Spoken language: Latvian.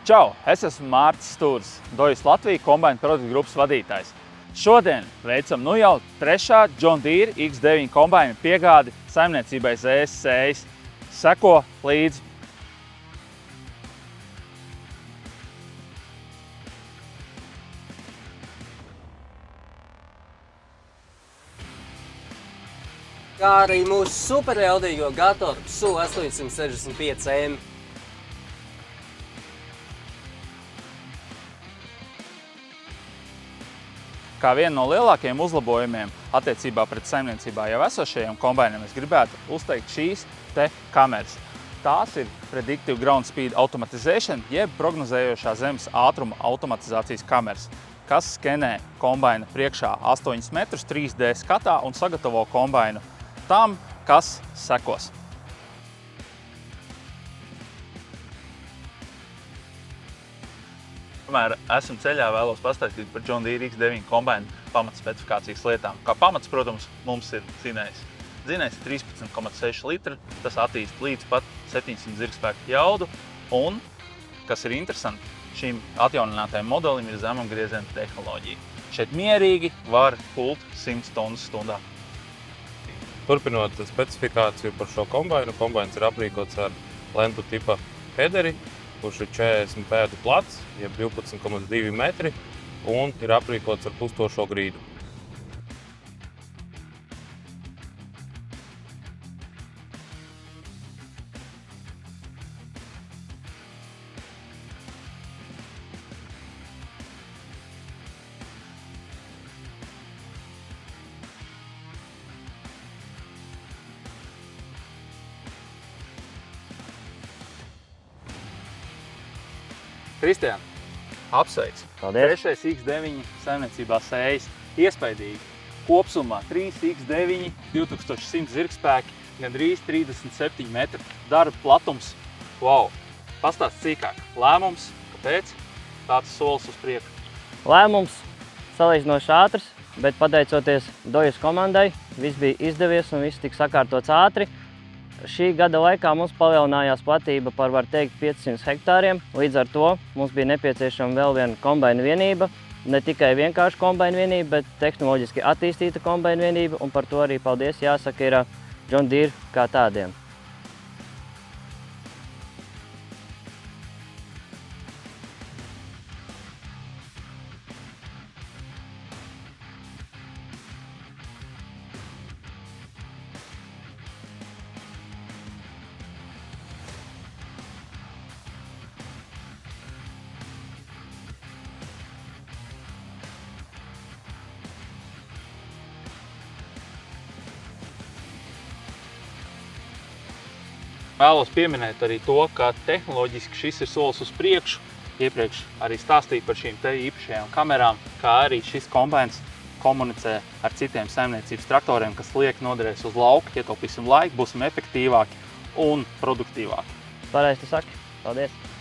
Čau! Es esmu Mārcis Stūris, Dojas Latvija kombaina produktu grupas vadītājs. Šodien veicam jau trešā John Deere X9 kombaina piegādi saimniecībai ZS Sējas. Seko līdzi! Kā arī mūsu superjaudīgo Gatoru SU 865M. Kā vienu no lielākajiem uzlabojumiem attiecībā pret saimniecībā jau esošajiem kombainiem es gribētu uzteikt šīs te kameras. Tās ir Predictive Ground Speed Automatization, jeb prognozējošā zemes ātruma automatizācijas kameras, kas skenē kombaina priekšā 8 metrus 3D skatā un sagatavo kombainu tam, kas sekos. Kamēr esam ceļā, vēlos pastāstīt par John Deere X9 kombaina pamatspecifikācijas lietām. Kā pamats, protams, mums ir dzinējs. Dzinējs ir 13,6 litri, tas attīst līdz pat 700 zirgspēku jaudu un, kas ir interesanti, šīm atjauninātajam modelim ir zemapgrieziena tehnoloģija. Šeit mierīgi var pult 100 tonnas stundā. Turpinot specifikāciju par šo kombainu, kombains ir aprīkots ar lentu tipa hederi, kurš ir 40 pēdu plats, jeb 12,2 metri, un ir aprīkots ar pustošo grīdu. Kristiāna, apsveic! Paldies! Trešais X9 saimniecībā Sējas. Iespaidīgi. Kopsumā 3 X9, 2100 zirgspēki, gandrīz 37 metri. Darba platums. Wow! Pastāst cīkāk. Lēmums, kāpēc tāds solis uz priekšu? Lēmums salīdzinoši ātrs, bet pateicoties Dojas komandai, viss bija izdevies un viss tika sakārtots ātri. Šī gada laikā mums palielinājās platība par, var teikt, 500 hektāriem. Līdz ar to mums bija nepieciešama vēl viena kombaina vienība. Ne tikai vienkārši kombaina vienība, bet tehnoloģiski attīstīta kombaina vienība. Un par to arī paldies jāsaka ir John Deere kā tādiem. Vēlos pieminēt arī to, ka tehnoloģiski šis ir solis uz priekšu. Iepriekš arī stāstīju par šīm te īpašajām kamerām, kā arī šis kombains komunicē ar citiem saimniecības traktoriem, kas liek noderēs uz lauku, ietaupīsim laiku, būsim efektīvāki un produktīvāki. Pareizi tu saki. Paldies!